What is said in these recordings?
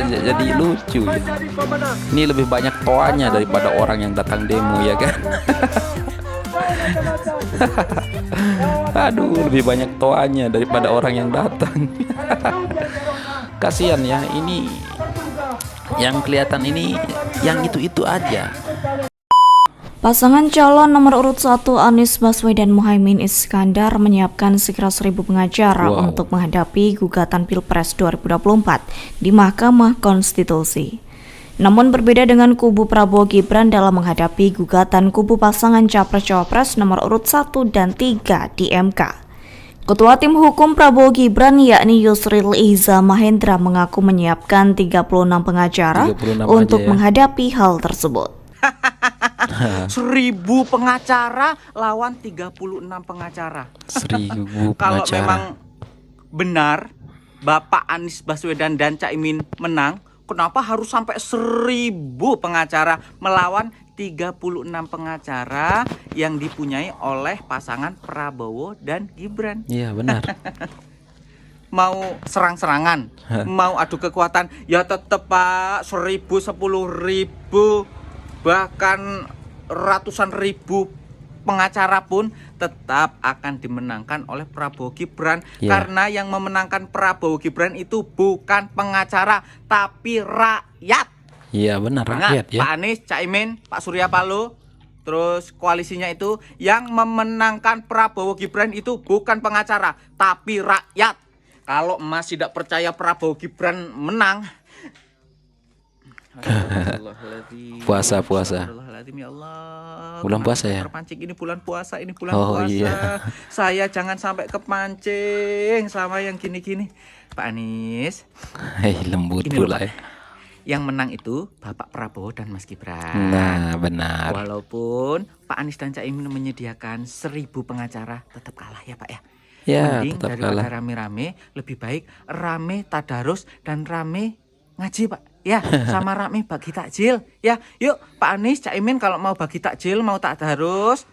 Jadi lucu ya. Ini lebih banyak toanya daripada orang yang datang demo ya kan. Aduh, lebih banyak toanya daripada orang yang datang. Kasihan ya, ini yang kelihatan ini yang itu-itu aja. Pasangan calon nomor urut 1 Anies Baswedan Muhaimin Iskandar menyiapkan sekitar 1.000 pengacara untuk menghadapi gugatan Pilpres 2024 di Mahkamah Konstitusi. Namun berbeda dengan kubu Prabowo Gibran dalam menghadapi gugatan kubu pasangan Capres-Cawapres nomor urut 1 dan 3 di MK. Ketua Tim Hukum Prabowo Gibran yakni Yusril Iza Mahendra mengaku menyiapkan 36 pengacara untuk menghadapi hal tersebut. 1.000 pengacara lawan 36 pengacara. 1.000 Kalau pengacara. memang benar Bapak Anies Baswedan dan Caimin menang, kenapa harus sampai 1.000 pengacara melawan 36 pengacara yang dipunyai oleh pasangan Prabowo dan Gibran? Iya benar. Mau serang-serangan, mau adu kekuatan, ya tetep Pak, 1.000, 10.000, bahkan ratusan ribu pengacara pun tetap akan dimenangkan oleh Prabowo Gibran. Karena yang memenangkan Prabowo Gibran itu bukan pengacara tapi rakyat. Iya benar, rakyat ya. Pak Anies, Caimin, Pak Surya Paloh, terus koalisinya itu yang memenangkan Prabowo Gibran itu bukan pengacara tapi rakyat. Kalau Mas tidak percaya Prabowo Gibran menang, Puasa. Ya Allah, Bulan puasa ya? Terpancing ini bulan puasa, ini bulan Oh, puasa. iya. Saya jangan sampai kepancing sama yang gini-gini. Pak Anies, Hei, lembut Ini pula loh, ya. yang menang itu Bapak Prabowo dan Mas Gibran. Nah, benar. Walaupun Pak Anies dan Caimin menyediakan 1.000 pengacara, tetap kalah ya Pak ya. Ya, Mending tetap daripada kalah. rame-rame, lebih baik rame tadarus dan rame ngaji Pak. Ya, sama rame bagi takjil. Ya, yuk Pak Anies, Caimin kalau mau bagi takjil, mau tadarus,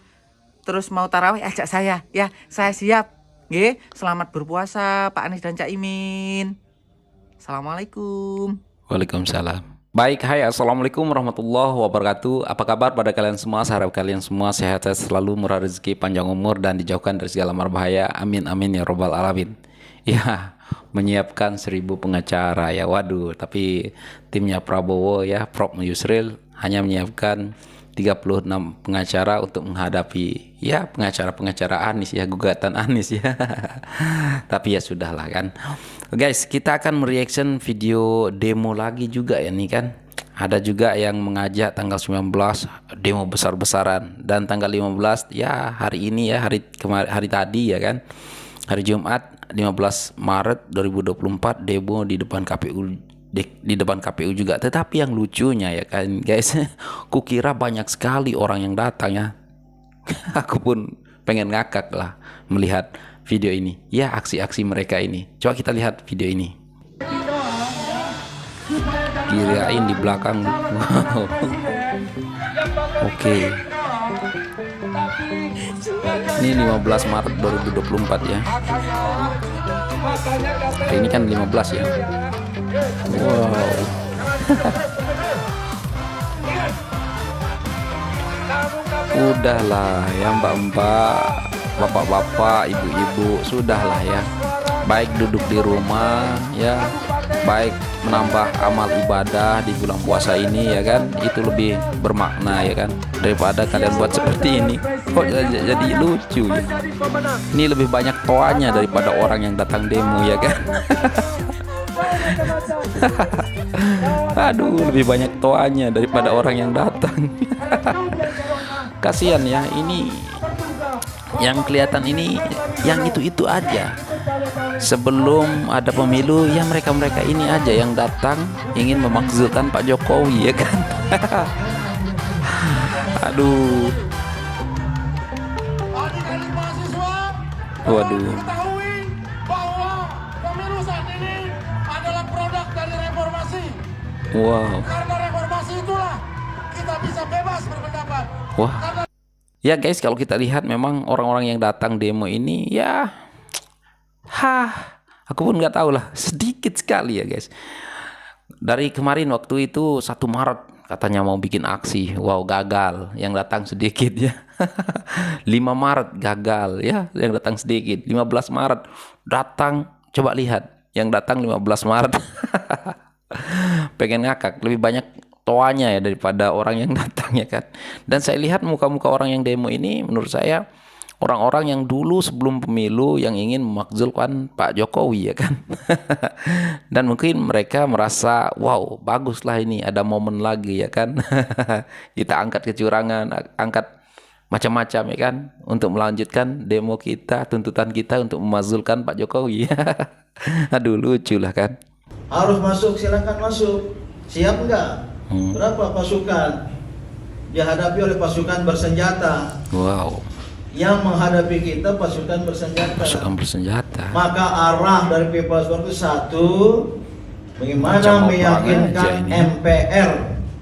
terus mau tarawih ajak saya. Ya, saya siap. Nggih, selamat berpuasa Pak Anies dan Caimin. Assalamualaikum. Waalaikumsalam. Baik, hai, assalamualaikum warahmatullahi wabarakatuh. Apa kabar pada kalian semua? Saya harap kalian semua sehat selalu, murah rezeki, panjang umur, dan dijauhkan dari segala mara bahaya. Amin amin ya robbal alamin. Ya, menyiapkan 1.000 pengacara ya. Waduh, tapi timnya Prabowo ya, Prof Yusril hanya menyiapkan 36 pengacara untuk menghadapi ya pengacara Anies ya, gugatan Anies ya. Tapi ya sudahlah kan. Guys, kita akan mereaction video demo lagi juga ya nih kan. Ada juga yang mengajak tanggal 19 demo besar-besaran, dan tanggal 15 ya hari ini ya, hari tadi ya kan. Hari Jumat 15 Maret 2024 demo di depan KPU juga. Tetapi yang lucunya ya kan guys, kukira banyak sekali orang yang datang ya. Aku pun pengen ngakak lah melihat video ini. Ya, aksi-aksi mereka ini. Coba kita lihat video ini. Kirain di belakang. Wow. Oke. Ini 15 Maret 2024 ya. Ini kan 15 ya. Wow. Udahlah ya mbak-mbak, bapak-bapak, ibu-ibu, sudahlah ya. Baik duduk di rumah ya, baik menambah amal ibadah di bulan puasa ini ya kan, itu lebih bermakna ya kan, daripada kalian buat seperti ini. Kok jadi lucu ya. Ini lebih banyak toanya daripada orang yang datang demo ya kan. Aduh, lebih banyak toanya daripada orang yang datang. Kasihan ya, ini yang kelihatan ini yang itu-itu aja. Sebelum ada pemilu ya mereka-mereka ini aja yang datang ingin memakzulkan Pak Jokowi ya kan. Aduh. Waduh. Ketahui bahwa pemilu saat ini adalah produk dari reformasi. Wow. Karena reformasi itulah kita bisa bebas berpendapat. Wah. Ya guys, kalau kita lihat memang orang-orang yang datang demo ini ya, aku pun nggak tahu lah, sedikit sekali ya guys. Dari kemarin waktu itu 1 Maret katanya mau bikin aksi. Wow, gagal. Yang datang sedikit ya. 5 Maret gagal ya, yang datang sedikit. 15 Maret datang, coba lihat yang datang 15 Maret. Pengen ngakak, lebih banyak toanya ya daripada orang yang datang ya kan. Dan saya lihat muka-muka orang yang demo ini menurut saya orang-orang yang dulu sebelum pemilu yang ingin memakzulkan Pak Jokowi ya kan. Dan mungkin mereka merasa wow baguslah ini ada momen lagi ya kan. Kita angkat kecurangan, angkat macam-macam ya kan untuk melanjutkan demo kita, tuntutan kita untuk memakzulkan Pak Jokowi. Aduh lucu lah kan. Harus masuk, silakan masuk. Siap enggak? Berapa pasukan? Dihadapi oleh pasukan bersenjata. Wow. Yang menghadapi kita pasukan bersenjata. Pasukan bersenjata. Maka arah dari People's War itu satu, bagaimana Macam meyakinkan MPR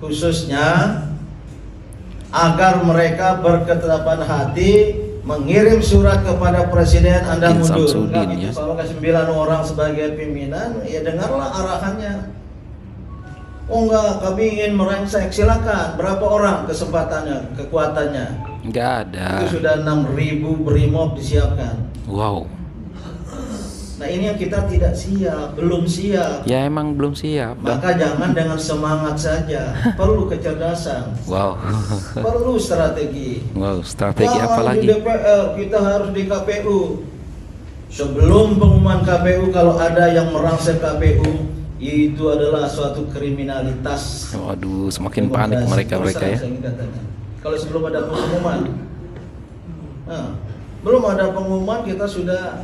khususnya agar mereka berketetapan hati mengirim surat kepada Presiden Anda mundur. Samsudin, Itu ya. kalau ke 9 orang sebagai pimpinan, ya dengarlah arahannya. Oh enggak, kami ingin merangsek, silakan. Berapa orang kesempatannya, kekuatannya? Nggak ada. Itu sudah 6.000 brimob disiapkan. Wow. Nah ini yang kita tidak siap, belum siap. Ya emang belum siap. Maka jangan dengan semangat saja, perlu kecerdasan, Wow. perlu strategi. Wow, strategi Jangan apa lagi? di DPR, kita harus di KPU. Sebelum pengumuman KPU, kalau ada yang merangsek KPU, itu adalah suatu kriminalitas. Waduh, semakin panik mereka ya. Saya ingin katakan. Kalau sebelum ada pengumuman, nah, belum ada pengumuman kita sudah.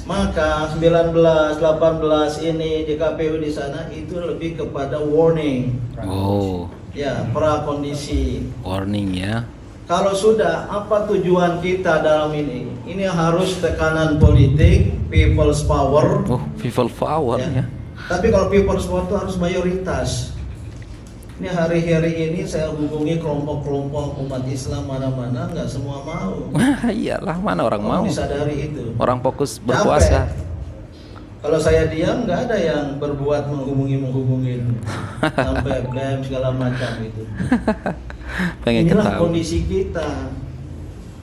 Maka 19, 18 ini di KPU di sana itu lebih kepada warning. Oh, Ya, prakondisi. warning ya. Kalau sudah, apa tujuan kita dalam ini? Ini harus tekanan politik, people's power. Oh, people power ya. Tapi kalau people's power itu harus mayoritas. Ini hari-hari ini saya hubungi kelompok-kelompok umat Islam mana-mana, nggak semua mau. Wah, iyalah mana orang mau. Disadari itu. Orang fokus berpuasa. Capek. Kalau saya diam, nggak ada yang berbuat menghubungi sampai BEM segala macam itu. Pengen Inilah ketahui. kondisi kita.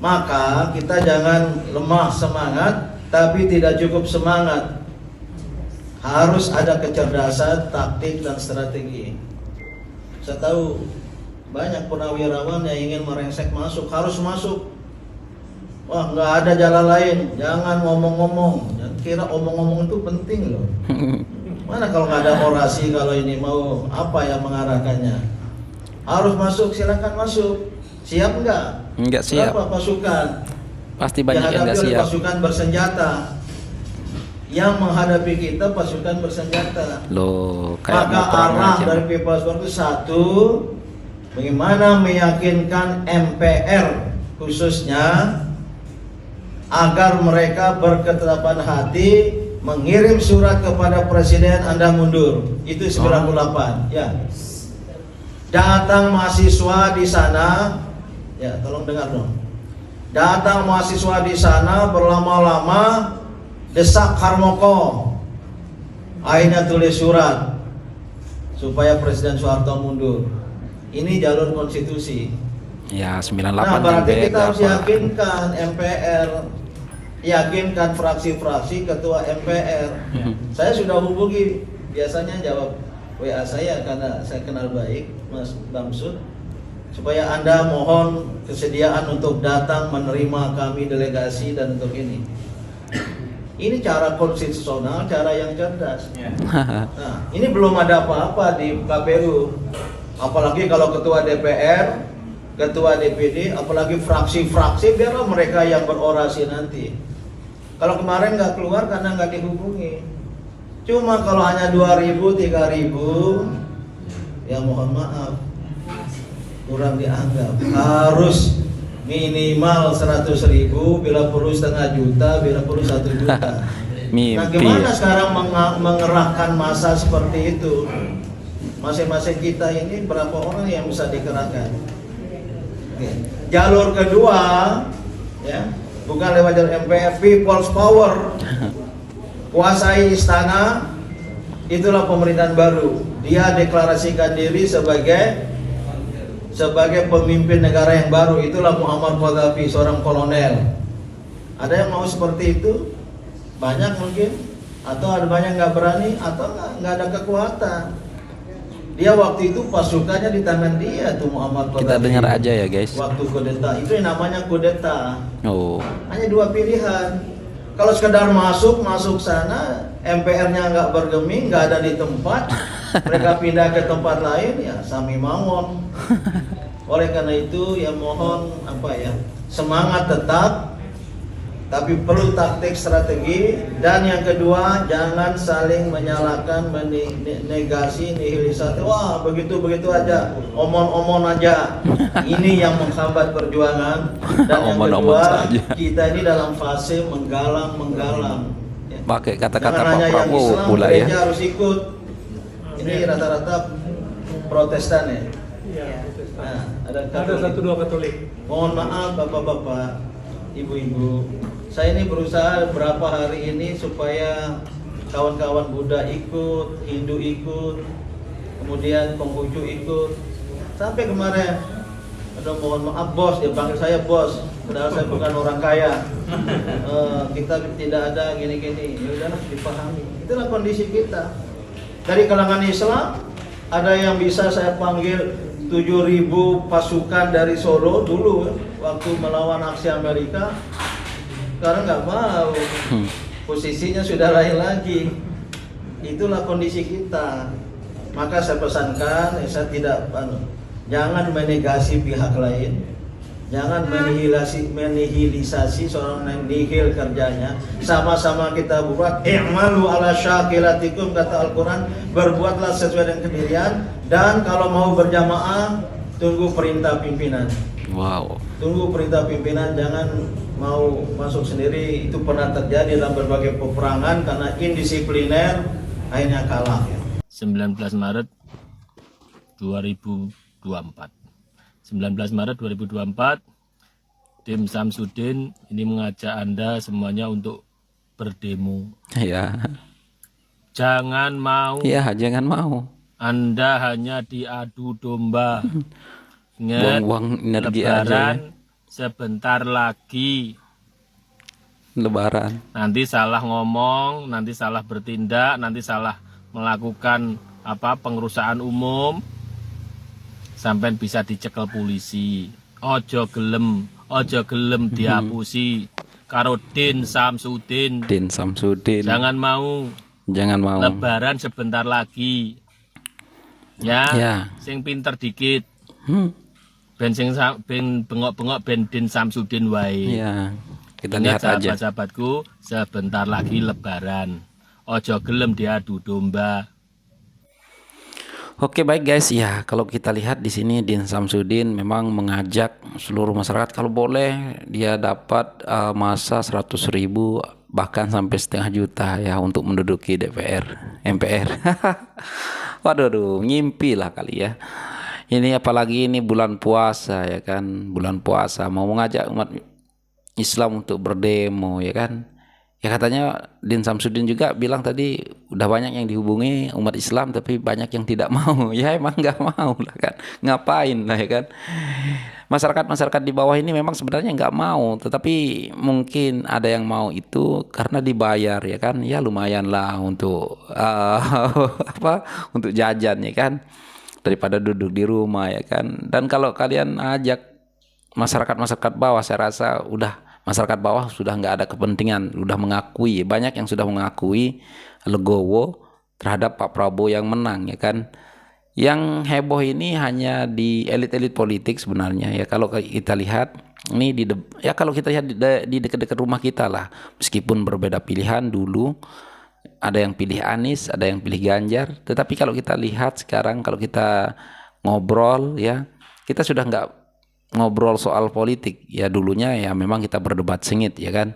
Maka kita jangan lemah semangat, tapi tidak cukup semangat. Harus ada kecerdasan, taktik dan strategi. Saya tahu banyak purnawirawan yang ingin merengsek masuk, harus masuk. Wah, nggak ada jalan lain, jangan ngomong-ngomong. Jangan kira omong-omong itu penting loh. Mana kalau nggak ada orasi, kalau ini mau apa yang mengarahkannya? Harus masuk, silakan masuk. Siap nggak? Nggak siap. Berapa pasukan? Pasti banyak yang Dihadapi nggak oleh siap. pasukan bersenjata. Yang menghadapi kita pasukan bersenjata. Loh, kayak Maka mau perang arah aja. dari People's War itu satu, bagaimana meyakinkan MPR khususnya agar mereka berketetapan hati mengirim surat kepada Presiden Anda mundur. Itu 98 ya. Datang mahasiswa di sana, ya tolong dengar dong. Datang mahasiswa di sana berlama-lama, desak Harmoko. Akhirnya tulis surat supaya Presiden Soeharto mundur. Ini jalur konstitusi. Ya, 98 Nah, berarti yang kita harus beda, Pak. yakinkan MPR, yakinkan fraksi-fraksi ketua MPR. Saya sudah hubungi, biasanya jawab WA saya karena saya kenal baik Mas Bamsud, supaya Anda mohon kesediaan untuk datang menerima kami delegasi dan untuk ini. Ini cara konstitusional, cara yang cerdas. Nah, ini belum ada apa-apa di KPU. Apalagi kalau ketua DPR, ketua DPD, apalagi fraksi-fraksi, biarlah mereka yang berorasi nanti. Kalau kemarin nggak keluar karena nggak dihubungi. Cuma kalau hanya 2.000, 3.000, ya mohon maaf, kurang dianggap. Harus minimal 100.000, bila perlu 500.000, bila perlu 1 juta. Mimpi. Nah, gimana sekarang mengerahkan massa seperti itu? Masing-masing kita ini berapa orang yang bisa dikerahkan? Oke. Jalur kedua, ya, bukan lewat jalur MPR, people's power. Kuasai istana, itulah pemerintahan baru. Dia deklarasikan diri sebagai pemimpin negara yang baru. Itulah Muammar Gaddafi, seorang kolonel. Ada yang mau seperti itu? Banyak mungkin, atau ada banyak nggak berani, atau nggak ada kekuatan. Dia waktu itu pasukannya di tangan dia tuh, Muammar Gaddafi. Kita dengar aja ya guys. Waktu kudeta itu yang namanya kudeta. Oh, Hanya dua pilihan. Kalau sekedar masuk sana, MPR-nya nggak bergeming, nggak ada di tempat, mereka pindah ke tempat lain, ya sami mawon. Oleh karena itu, ya mohon semangat tetap, tapi perlu taktik strategi. Dan yang kedua, jangan saling menyalahkan, negasi, nihilisasi. Wah, begitu aja, omon-omon aja. Ini yang menghambat perjuangan. Dan yang Omon-omon kedua, saja. kita ini dalam fase menggalang. Ya. pakai kata-kata Jangan Pak hanya yang Prabowo Islam, pula ya. gereja harus ikut. Ini rata-rata Protestan ya. Nah, ada satu dua Katolik. Mohon maaf bapak-bapak, ibu-ibu, saya ini berusaha berapa hari ini supaya kawan-kawan Buddha ikut, Hindu ikut, kemudian Konghucu ikut. Sampai kemarin, aduh mohon maaf bos, dia panggil saya bos, padahal saya bukan orang kaya. Kita tidak ada gini-gini, ya udahlah dipahami. Itulah kondisi kita. Dari kalangan Islam, ada yang bisa saya panggil 7.000 pasukan dari Solo dulu waktu melawan aksi Amerika. Sekarang nggak mau, posisinya sudah lain lagi. Itulah kondisi kita. Maka saya pesankan, saya tidak, jangan menegasi pihak lain, jangan menihilisasi seorang nihil kerjanya. Sama-sama kita buat i'malu ala syakilatikum, kata Al-Quran, berbuatlah sesuai dengan pendirian. Dan kalau mau berjamaah, tunggu perintah pimpinan. Wow. Tunggu perintah pimpinan, jangan mau masuk sendiri. Itu pernah terjadi dalam berbagai peperangan karena indisipliner, akhirnya kalah. 19 Maret 2024. 19 Maret 2024, tim Samsudin ini mengajak Anda semuanya untuk berdemo. Ya. Jangan mau. Ya, jangan mau. Anda hanya diadu domba. Ingat, Buang-buang energi aja ya. Lebaran sebentar lagi. Lebaran. Nanti salah ngomong, nanti salah bertindak, nanti salah melakukan pengerusakan umum, sampai bisa dicekel polisi. Ojo gelem dihapusi karo Din Samsudin. Din Samsudin. Jangan mau. Lebaran sebentar lagi. Ya. Sing pinter dikit. Ben bengok-bengok ben Din Samsudin wae. Ya. Kita Ingat lihat aja. sahabat-sahabatku, sebentar lagi Lebaran. Ojo gelem diadu domba. Oke, baik guys, ya kalau kita lihat di sini Din Samsudin memang mengajak seluruh masyarakat kalau boleh dia dapat masa 100.000 bahkan sampai setengah juta ya untuk menduduki MPR. Waduh, ngimpi lah kali ya. Ini apalagi ini bulan puasa ya kan, bulan puasa mau mengajak umat Islam untuk berdemo ya kan. Ya katanya Din Samsudin juga bilang tadi udah banyak yang dihubungi umat Islam tapi banyak yang tidak mau. Ya emang nggak mau lah kan, ngapain lah ya kan. Masyarakat di bawah ini memang sebenarnya nggak mau, tetapi mungkin ada yang mau itu karena dibayar ya kan. Ya lumayan lah untuk untuk jajan ya kan, daripada duduk di rumah ya kan. Dan kalau kalian ajak masyarakat bawah, saya rasa udah masyarakat bawah sudah nggak ada kepentingan, sudah mengakui, banyak yang sudah mengakui legowo terhadap Pak Prabowo yang menang ya kan. Yang heboh ini hanya di elit-elit politik sebenarnya ya. Kalau kita lihat ini kalau kita lihat di dekat-dekat rumah kita lah, meskipun berbeda pilihan dulu, ada yang pilih Anies, ada yang pilih Ganjar, tetapi kalau kita lihat sekarang, kalau kita ngobrol ya, kita sudah nggak ngobrol soal politik ya. Dulunya ya memang kita berdebat sengit ya kan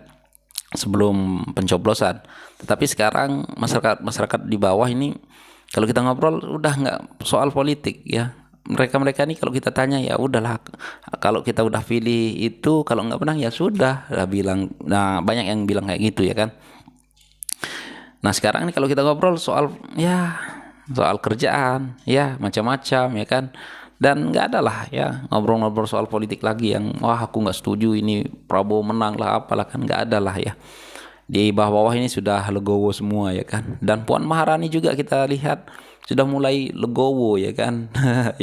sebelum pencoblosan, tetapi sekarang masyarakat di bawah ini kalau kita ngobrol udah nggak soal politik ya. Mereka ini kalau kita tanya ya udahlah, kalau kita udah pilih itu, kalau nggak menang ya sudah lah bilang. Nah banyak yang bilang kayak gitu ya kan. Nah sekarang nih kalau kita ngobrol soal soal kerjaan, ya macam-macam ya kan. Dan nggak ada lah ya ngobrol-ngobrol soal politik lagi yang wah aku nggak setuju ini Prabowo menang lah apalah, kan nggak ada lah ya. Di bawah-bawah ini sudah legowo semua ya kan. Dan Puan Maharani juga kita lihat sudah mulai legowo ya kan.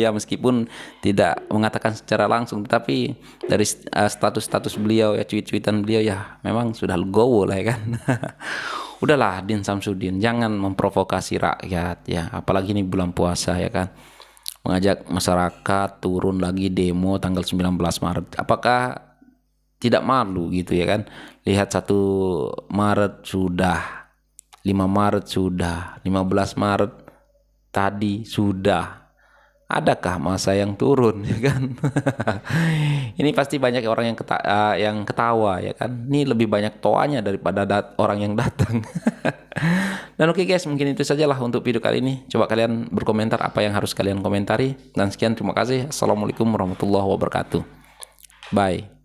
Ya meskipun tidak mengatakan secara langsung, tetapi dari status-status beliau ya, cuit-cuitan beliau ya memang sudah legowo lah ya kan. Udahlah Din Samsudin, jangan memprovokasi rakyat ya, apalagi ini bulan puasa ya kan. Mengajak masyarakat turun lagi demo tanggal 19 Maret. Apakah tidak malu gitu ya kan? Lihat 1 Maret sudah, 5 Maret sudah, 15 Maret tadi sudah. Adakah masa yang turun ya kan? Ini pasti banyak orang yang ketawa ya kan. Ini lebih banyak toanya daripada orang yang datang. Dan oke guys, mungkin itu sajalah untuk video kali ini. Coba kalian berkomentar apa yang harus kalian komentari. Dan sekian, terima kasih. Assalamualaikum warahmatullahi wabarakatuh. Bye.